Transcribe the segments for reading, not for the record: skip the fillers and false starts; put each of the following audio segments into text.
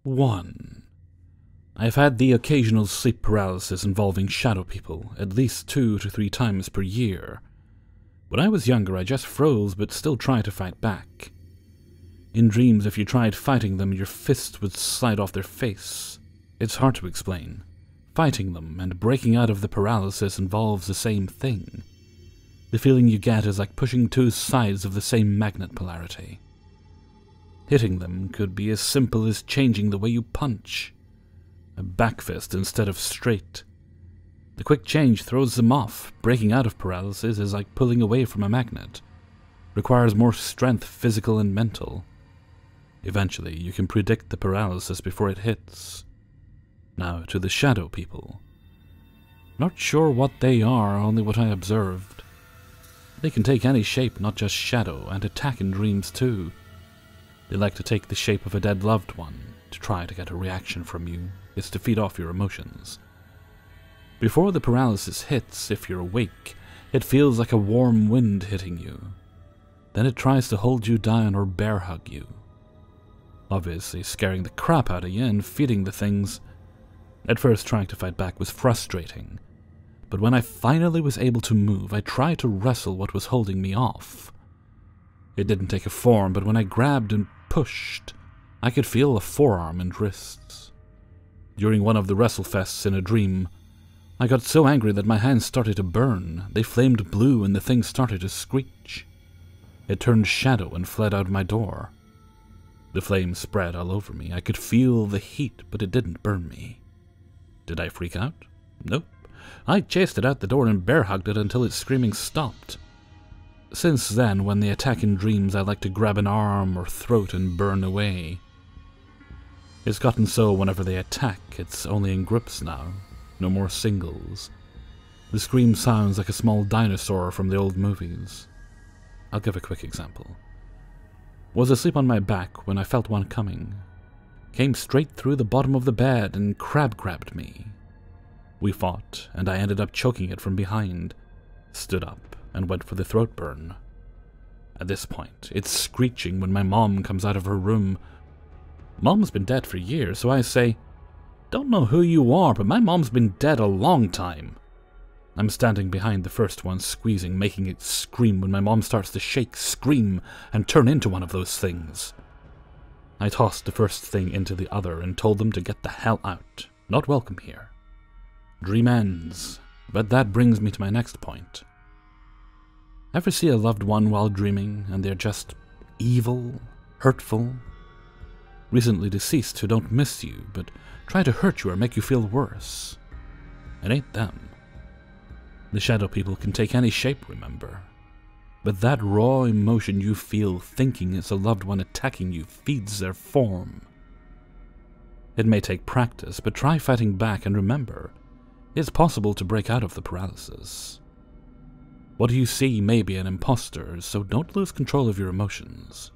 1. I've had the occasional sleep paralysis involving shadow people, at least 2 to 3 times per year. When I was younger, I just froze but still tried to fight back. In dreams, if you tried fighting them, your fist would slide off their face. It's hard to explain. Fighting them and breaking out of the paralysis involves the same thing. The feeling you get is like pushing 2 sides of the same magnet polarity. Hitting them could be as simple as changing the way you punch. A back fist instead of straight. The quick change throws them off. Breaking out of paralysis is like pulling away from a magnet. Requires more strength, physical and mental. Eventually, you can predict the paralysis before it hits. Now, to the shadow people. Not sure what they are, only what I observed. They can take any shape, not just shadow, and attack in dreams too. They like to take the shape of a dead loved one, to try to get a reaction from you. It's to feed off your emotions. Before the paralysis hits, if you're awake, it feels like a warm wind hitting you. Then it tries to hold you down or bear hug you. Obviously scaring the crap out of you and feeding the things. At first trying to fight back was frustrating. But when I finally was able to move, I tried to wrestle what was holding me off. It didn't take a form, but when I grabbed and pushed, I could feel a forearm and wrists. During one of the wrestle fests in a dream, I got so angry that my hands started to burn. They flamed blue and the thing started to screech. It turned shadow and fled out my door. The flames spread all over me. I could feel the heat, but it didn't burn me. Did I freak out? Nope. I chased it out the door and bear-hugged it until its screaming stopped. Since then, when they attack in dreams, I like to grab an arm or throat and burn away. It's gotten so whenever they attack, it's only in groups now, no more singles. The scream sounds like a small dinosaur from the old movies. I'll give a quick example. Was asleep on my back when I felt one coming. Came straight through the bottom of the bed and crab-grabbed me. We fought, and I ended up choking it from behind, stood up, and went for the throat burn. At this point, it's screeching when my mom comes out of her room. Mom's been dead for years, so I say, "Don't know who you are, but my mom's been dead a long time." I'm standing behind the first one, squeezing, making it scream when my mom starts to shake, scream, and turn into one of those things. I tossed the first thing into the other and told them to get the hell out. Not welcome here. Dream ends, but that brings me to my next point. Ever see a loved one while dreaming and they're just evil, hurtful? Recently deceased who don't miss you, but try to hurt you or make you feel worse. It ain't them. The shadow people can take any shape, remember. But that raw emotion you feel thinking it's a loved one attacking you feeds their form. It may take practice, but try fighting back and remember, it's possible to break out of the paralysis. What you see may be an imposter, so don't lose control of your emotions.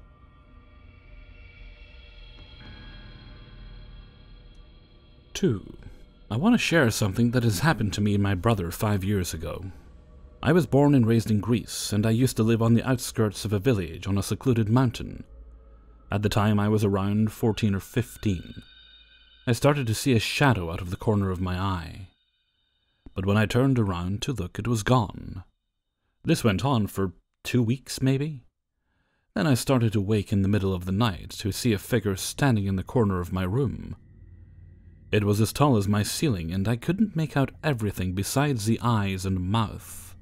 2. I want to share something that has happened to me and my brother 5 years ago. I was born and raised in Greece, and I used to live on the outskirts of a village on a secluded mountain. At the time I was around 14 or 15. I started to see a shadow out of the corner of my eye. But when I turned around to look, it was gone. This went on for 2 weeks, maybe? Then I started to wake in the middle of the night to see a figure standing in the corner of my room. It was as tall as my ceiling, and I couldn't make out everything besides the eyes and mouth.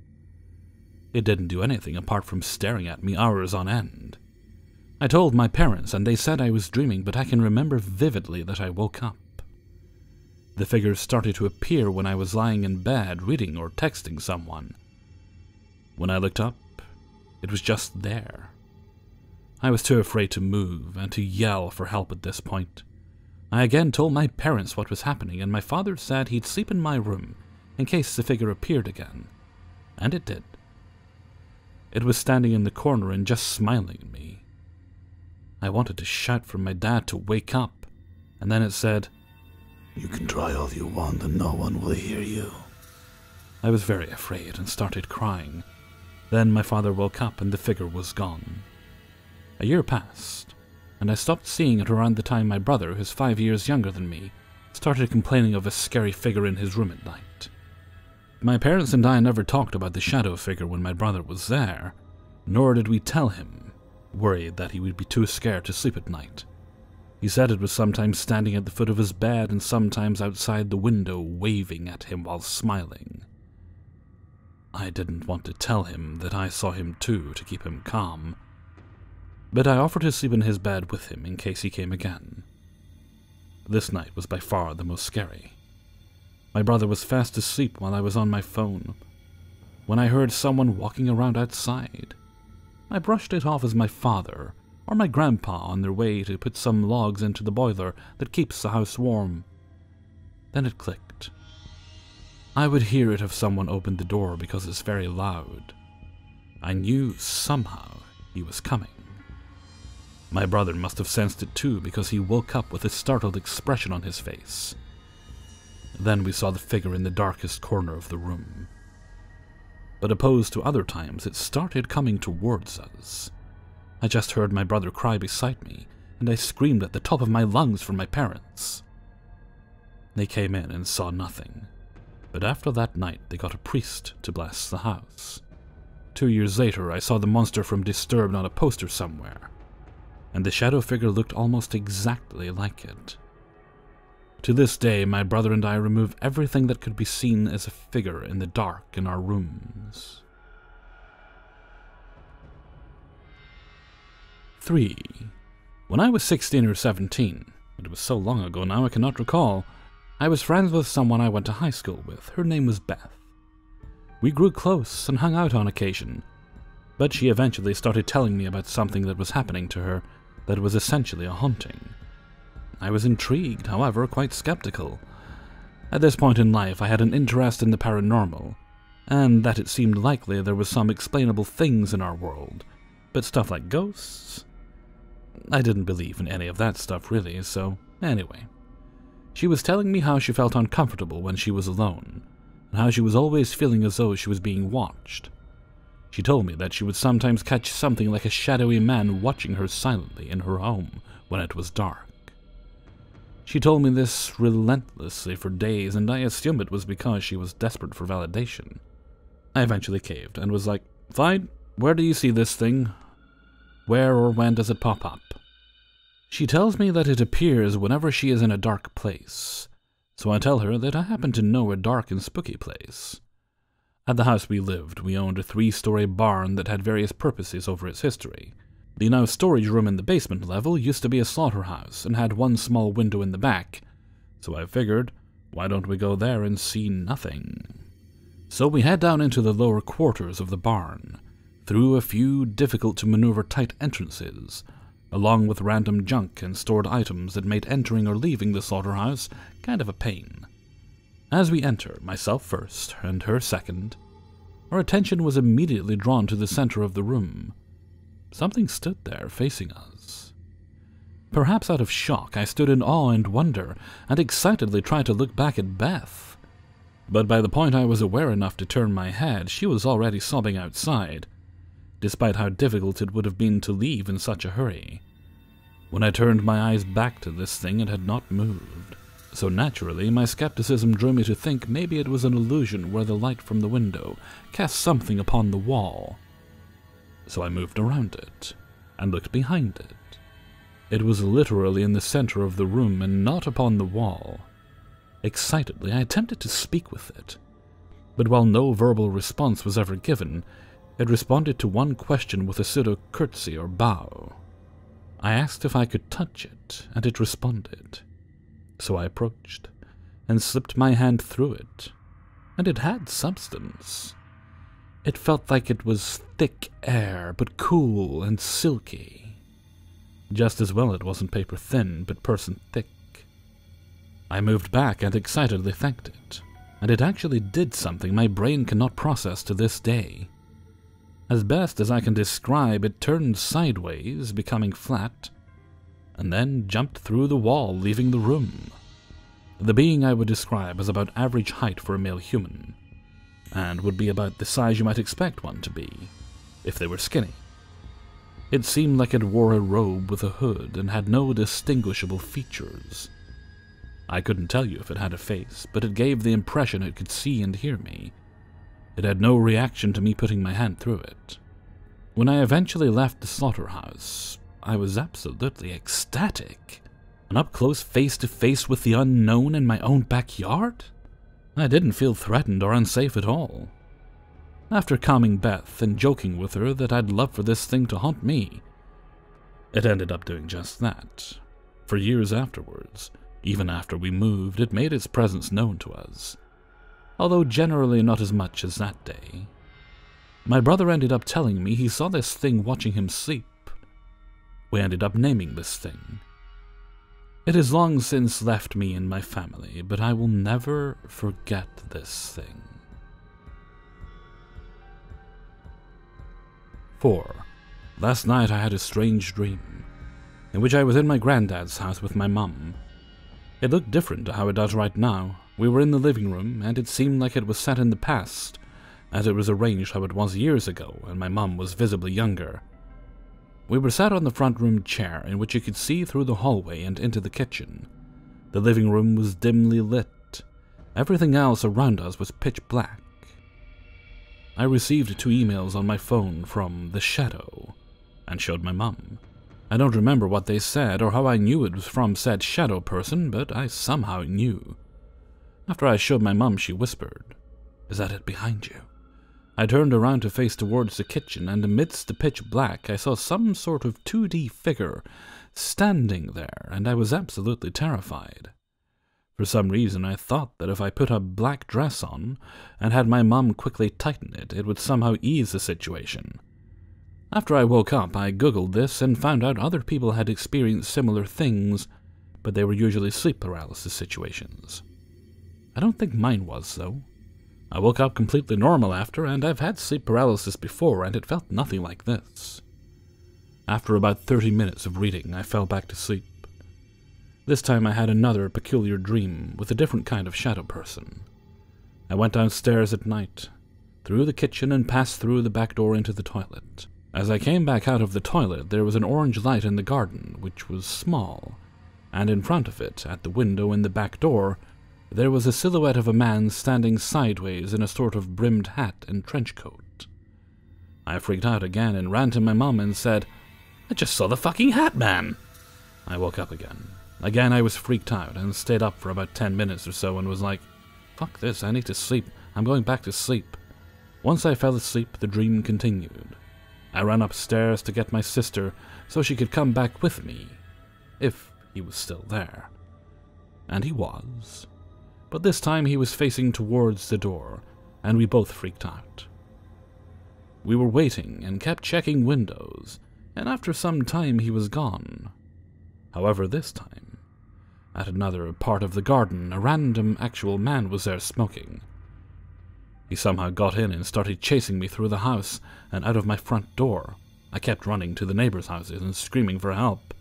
It didn't do anything apart from staring at me hours on end. I told my parents, and they said I was dreaming, but I can remember vividly that I woke up. The figure started to appear when I was lying in bed reading or texting someone. When I looked up, it was just there. I was too afraid to move and to yell for help at this point. I again told my parents what was happening, and my father said he'd sleep in my room in case the figure appeared again. And it did. It was standing in the corner and just smiling at me. I wanted to shout for my dad to wake up, and then it said, "You can try all you want and no one will hear you." I was very afraid and started crying. Then my father woke up and the figure was gone. A year passed. and I stopped seeing it around the time my brother, who's 5 years younger than me, started complaining of a scary figure in his room at night. My parents and I never talked about the shadow figure when my brother was there, nor did we tell him, worried that he would be too scared to sleep at night. He said it was sometimes standing at the foot of his bed and sometimes outside the window waving at him while smiling. I didn't want to tell him that I saw him too to keep him calm, but I offered to sleep in his bed with him in case he came again. This night was by far the most scary. My brother was fast asleep while I was on my phone, when I heard someone walking around outside. I brushed it off as my father or my grandpa on their way to put some logs into the boiler that keeps the house warm. Then it clicked. I would hear it if someone opened the door because it's very loud. I knew somehow he was coming. My brother must have sensed it too because he woke up with a startled expression on his face. Then we saw the figure in the darkest corner of the room. But opposed to other times, it started coming towards us. I just heard my brother cry beside me, and I screamed at the top of my lungs for my parents. They came in and saw nothing, but after that night they got a priest to bless the house. 2 years later, I saw the monster from Disturbed on a poster somewhere, and the shadow figure looked almost exactly like it. To this day, my brother and I remove everything that could be seen as a figure in the dark in our rooms. 3. When I was 16 or 17, it was so long ago now I cannot recall, I was friends with someone I went to high school with. Her name was Beth. We grew close and hung out on occasion, but she eventually started telling me about something that was happening to her that was essentially a haunting. I was intrigued, however, quite skeptical. At this point in life, I had an interest in the paranormal, and that it seemed likely there was some explainable things in our world, but stuff like ghosts? I didn't believe in any of that stuff really, so anyway. She was telling me how she felt uncomfortable when she was alone, and how she was always feeling as though she was being watched. She told me that she would sometimes catch something like a shadowy man watching her silently in her home when it was dark. She told me this relentlessly for days, and I assumed it was because she was desperate for validation. I eventually caved and was like, "Fine, where do you see this thing? Where or when does it pop up?" She tells me that it appears whenever she is in a dark place, so I tell her that I happen to know a dark and spooky place. At the house we lived, we owned a 3-story barn that had various purposes over its history. The now storage room in the basement level used to be a slaughterhouse and had one small window in the back, so I figured, why don't we go there and see nothing? So we head down into the lower quarters of the barn, through a few difficult-to-maneuver tight entrances, along with random junk and stored items that made entering or leaving the slaughterhouse kind of a pain. As we enter, myself first and her second, our attention was immediately drawn to the center of the room. Something stood there, facing us. Perhaps out of shock, I stood in awe and wonder, and excitedly tried to look back at Beth. But by the point I was aware enough to turn my head, she was already sobbing outside, despite how difficult it would have been to leave in such a hurry. When I turned my eyes back to this thing, it had not moved. So naturally, my skepticism drew me to think maybe it was an illusion where the light from the window cast something upon the wall. So I moved around it, and looked behind it. It was literally in the center of the room and not upon the wall. Excitedly, I attempted to speak with it, but while no verbal response was ever given, it responded to one question with a pseudo-curtsy or bow. I asked if I could touch it, and it responded. So I approached, and slipped my hand through it, and it had substance. It felt like it was thick air, but cool and silky. Just as well it wasn't paper thin, but person thick. I moved back and excitedly thanked it, and it actually did something my brain cannot process to this day. As best as I can describe, it turned sideways, becoming flat, and then jumped through the wall, leaving the room. The being I would describe as about average height for a male human, and would be about the size you might expect one to be, if they were skinny. It seemed like it wore a robe with a hood and had no distinguishable features. I couldn't tell you if it had a face, but it gave the impression it could see and hear me. It had no reaction to me putting my hand through it. When I eventually left the slaughterhouse, I was absolutely ecstatic. And up close face to face with the unknown in my own backyard? I didn't feel threatened or unsafe at all. After calming Beth and joking with her that I'd love for this thing to haunt me, it ended up doing just that. For years afterwards, even after we moved, it made its presence known to us, although generally not as much as that day. My brother ended up telling me he saw this thing watching him sleep. We ended up naming this thing. It has long since left me and my family, but I will never forget this thing. 4. Last night I had a strange dream, in which I was in my granddad's house with my mum. It looked different to how it does right now. We were in the living room, and it seemed like it was set in the past, as it was arranged how it was years ago, and my mum was visibly younger. We were sat on the front room chair, in which you could see through the hallway and into the kitchen. The living room was dimly lit. Everything else around us was pitch black. I received 2 emails on my phone from The Shadow, and showed my mum. I don't remember what they said or how I knew it was from said shadow person, but I somehow knew. After I showed my mum, she whispered, "Is that it behind you?" I turned around to face towards the kitchen, and amidst the pitch black I saw some sort of 2D figure standing there, and I was absolutely terrified. For some reason I thought that if I put a black dress on and had my mum quickly tighten it, it would somehow ease the situation. After I woke up, I googled this and found out other people had experienced similar things, but they were usually sleep paralysis situations. I don't think mine was, though. I woke up completely normal after, and I've had sleep paralysis before, and it felt nothing like this. After about 30 minutes of reading, I fell back to sleep. This time I had another peculiar dream with a different kind of shadow person. I went downstairs at night, through the kitchen, and passed through the back door into the toilet. As I came back out of the toilet, there was an orange light in the garden, which was small, and in front of it, at the window in the back door, there was a silhouette of a man standing sideways in a sort of brimmed hat and trench coat. I freaked out again and ran to my mum and said, "I just saw the fucking Hat Man!" I woke up again. Again I was freaked out and stayed up for about 10 minutes or so and was like, "Fuck this, I need to sleep. I'm going back to sleep." Once I fell asleep, the dream continued. I ran upstairs to get my sister so she could come back with me, if he was still there. And he was. But this time he was facing towards the door, and we both freaked out. We were waiting and kept checking windows, and after some time he was gone. However, this time, at another part of the garden, a random actual man was there smoking. He somehow got in and started chasing me through the house and out of my front door. I kept running to the neighbors' houses and screaming for help,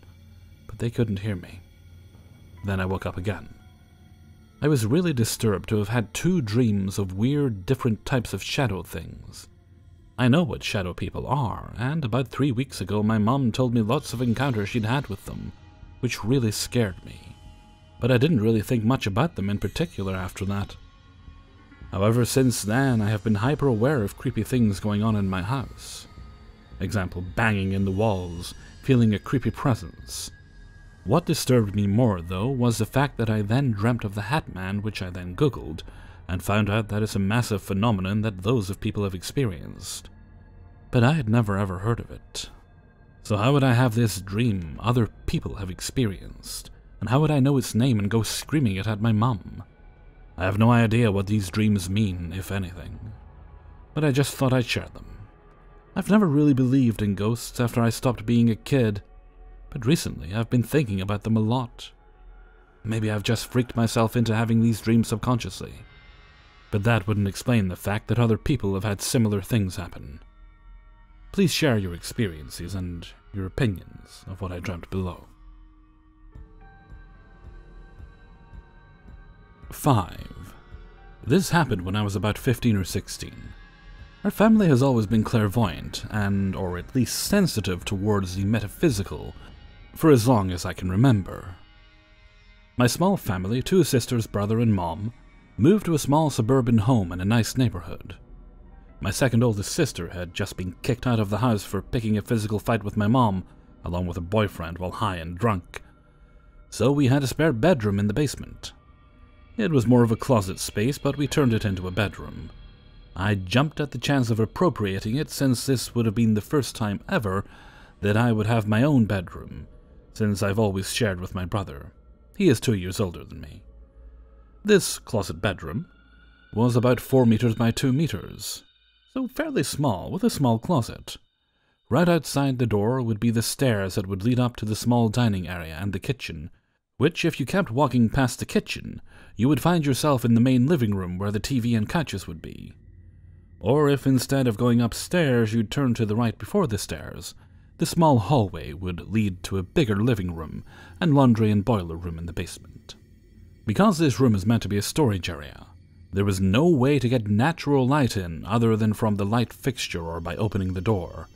but they couldn't hear me. Then I woke up again. I was really disturbed to have had 2 dreams of weird, different types of shadow things. I know what shadow people are, and about 3 weeks ago my mom told me lots of encounters she'd had with them, which really scared me. But I didn't really think much about them in particular after that. However, since then I have been hyper-aware of creepy things going on in my house. Example, banging in the walls, feeling a creepy presence. What disturbed me more, though, was the fact that I then dreamt of the Hat Man, which I then googled, and found out that it's a massive phenomenon that loads of people have experienced. But I had never ever heard of it. So how would I have this dream other people have experienced, and how would I know its name and go screaming it at my mum? I have no idea what these dreams mean, if anything, but I just thought I'd share them. I've never really believed in ghosts after I stopped being a kid, but recently I've been thinking about them a lot. Maybe I've just freaked myself into having these dreams subconsciously, but that wouldn't explain the fact that other people have had similar things happen. Please share your experiences and your opinions of what I dreamt below. 5. This happened when I was about 15 or 16. Our family has always been clairvoyant and, or at least sensitive towards the metaphysical, for as long as I can remember. My small family, 2 sisters, brother and mom, moved to a small suburban home in a nice neighborhood. My second oldest sister had just been kicked out of the house for picking a physical fight with my mom, along with her boyfriend while high and drunk. So we had a spare bedroom in the basement. It was more of a closet space, but we turned it into a bedroom. I jumped at the chance of appropriating it, since this would have been the first time ever that I would have my own bedroom, since I've always shared with my brother. He is 2 years older than me. This closet bedroom was about 4 meters by 2 meters, so fairly small, with a small closet. Right outside the door would be the stairs that would lead up to the small dining area and the kitchen, which, if you kept walking past the kitchen, you would find yourself in the main living room where the TV and couches would be. Or if instead of going upstairs you'd turn to the right before the stairs, the small hallway would lead to a bigger living room and laundry and boiler room in the basement. Because this room is meant to be a storage area, there was no way to get natural light in other than from the light fixture or by opening the door.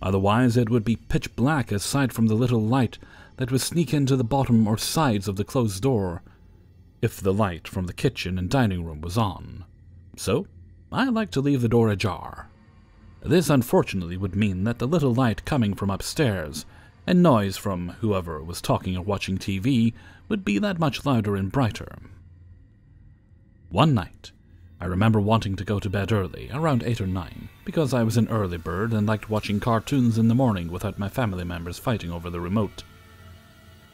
Otherwise it would be pitch black aside from the little light that would sneak into the bottom or sides of the closed door, if the light from the kitchen and dining room was on. So, I like to leave the door ajar. This unfortunately would mean that the little light coming from upstairs, and noise from whoever was talking or watching TV, would be that much louder and brighter. One night, I remember wanting to go to bed early, around 8 or 9, because I was an early bird and liked watching cartoons in the morning without my family members fighting over the remote.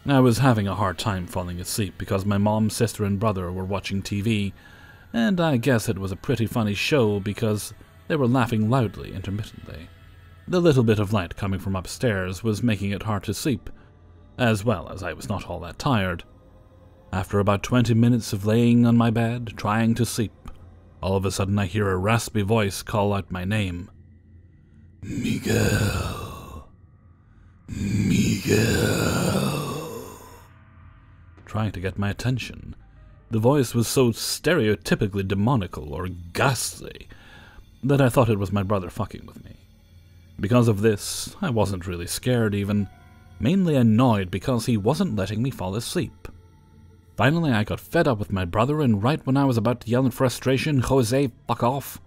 I was having a hard time falling asleep because my mom, sister, and brother were watching TV, and I guess it was a pretty funny show because they were laughing loudly intermittently. The little bit of light coming from upstairs was making it hard to sleep, as well as I was not all that tired. After about 20 minutes of laying on my bed, trying to sleep, all of a sudden I hear a raspy voice call out my name. Miguel. Miguel. Trying to get my attention. The voice was so stereotypically demonical or ghastly that I thought it was my brother fucking with me. Because of this, I wasn't really scared even, mainly annoyed because he wasn't letting me fall asleep. Finally, I got fed up with my brother, and right when I was about to yell in frustration, "Jose, fuck off!"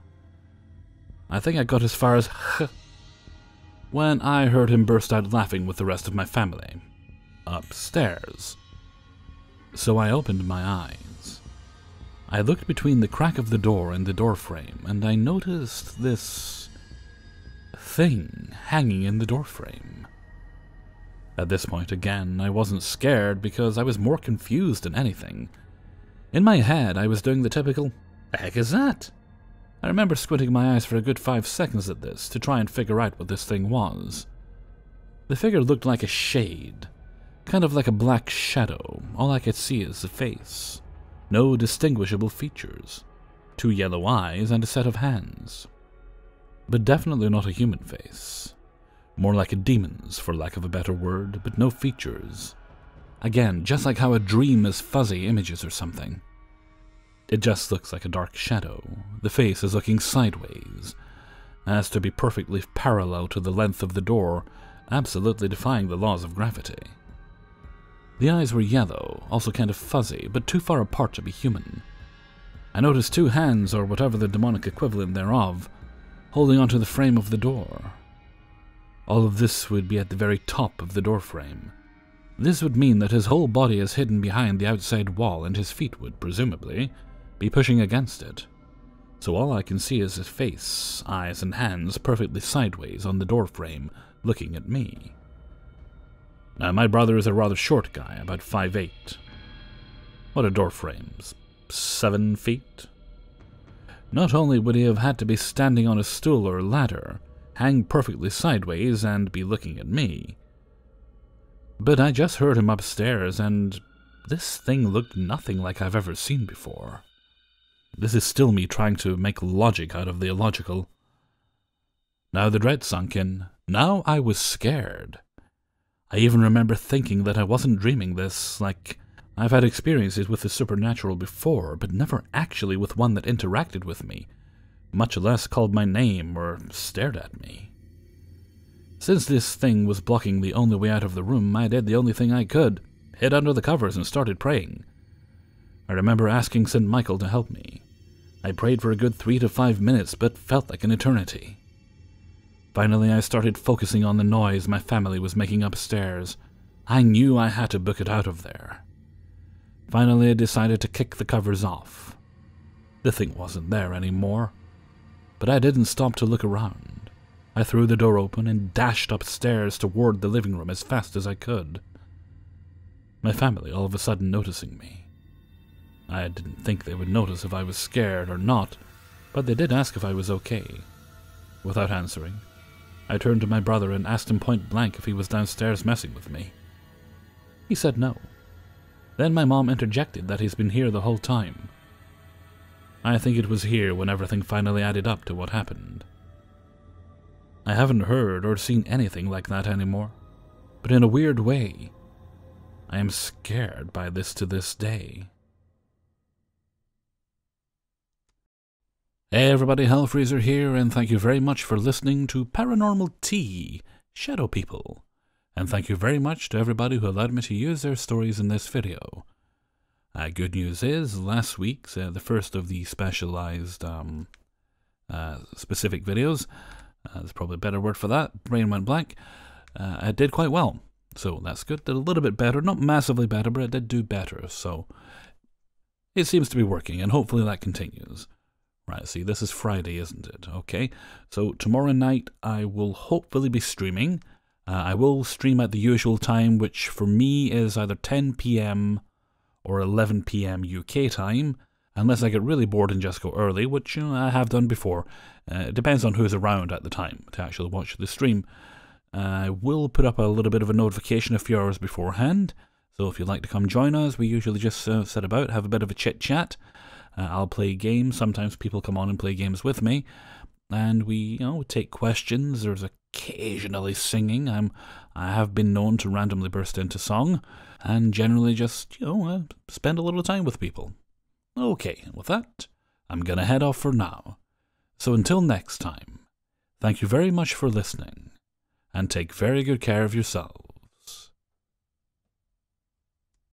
I think I got as far as when I heard him burst out laughing with the rest of my family. Upstairs. So I opened my eyes. I looked between the crack of the door and the door frame, and I noticed this thing hanging in the door frame. At this point, again, I wasn't scared because I was more confused than anything. In my head, I was doing the typical, "The heck is that?" I remember squinting my eyes for a good 5 seconds at this to try and figure out what this thing was. The figure looked like a shade, kind of like a black shadow. All I could see is the face. No distinguishable features. 2 yellow eyes and a set of hands. But definitely not a human face. More like a demon's, for lack of a better word, but no features. Again, just like how a dream is fuzzy images or something. It just looks like a dark shadow. The face is looking sideways, as to be perfectly parallel to the length of the door, absolutely defying the laws of gravity. The eyes were yellow, also kind of fuzzy, but too far apart to be human. I noticed 2 hands, or whatever the demonic equivalent thereof, holding onto the frame of the door. All of this would be at the very top of the door frame. This would mean that his whole body is hidden behind the outside wall, and his feet would, presumably, be pushing against it. So all I can see is his face, eyes, and hands perfectly sideways on the door frame, looking at me. Now, my brother is a rather short guy, about 5'8". What are door frames? 7 feet? Not only would he have had to be standing on a stool or ladder, hang perfectly sideways, and be looking at me, but I just heard him upstairs, and this thing looked nothing like I've ever seen before. This is still me trying to make logic out of the illogical. Now the dread sunk in. Now I was scared. I even remember thinking that I wasn't dreaming this, like I've had experiences with the supernatural before, but never actually with one that interacted with me, much less called my name or stared at me. Since this thing was blocking the only way out of the room, I did the only thing I could, hid under the covers and started praying. I remember asking St. Michael to help me. I prayed for a good 3 to 5 minutes, but felt like an eternity. Finally, I started focusing on the noise my family was making upstairs. I knew I had to book it out of there. Finally, I decided to kick the covers off. The thing wasn't there anymore. But I didn't stop to look around. I threw the door open and dashed upstairs toward the living room as fast as I could. My family all of a sudden noticing me. I didn't think they would notice if I was scared or not, but they did ask if I was okay. Without answering, I turned to my brother and asked him point blank if he was downstairs messing with me. He said no. Then my mom interjected that he's been here the whole time. I think it was here when everything finally added up to what happened. I haven't heard or seen anything like that anymore, but in a weird way, I am scared by this to this day. Hey everybody, Hellfreezer here, and thank you very much for listening to Paranormal Tea, Shadow People. And thank you very much to everybody who allowed me to use their stories in this video. Good news is, last week's, the first of the specialized, specific videos, there's probably a better word for that, brain went blank, it did quite well. So that's good, did a little bit better, not massively better, but it did do better, so it seems to be working, and hopefully that continues. Right, see, this is Friday, isn't it? Okay, so tomorrow night I will hopefully be streaming. I will stream at the usual time, which for me is either 10 PM or 11 PM UK time, unless I get really bored and just go early, which I have done before. It depends on who's around at the time to actually watch the stream. I will put up a little bit of a notification a few hours beforehand, so if you'd like to come join us, we usually just sit about, have a bit of a chit-chat. I'll play games. Sometimes people come on and play games with me, and we, take questions. There's occasionally singing. I have been known to randomly burst into song, and generally just, spend a little time with people. Okay, with that, I'm gonna head off for now. So until next time, thank you very much for listening, and take very good care of yourselves.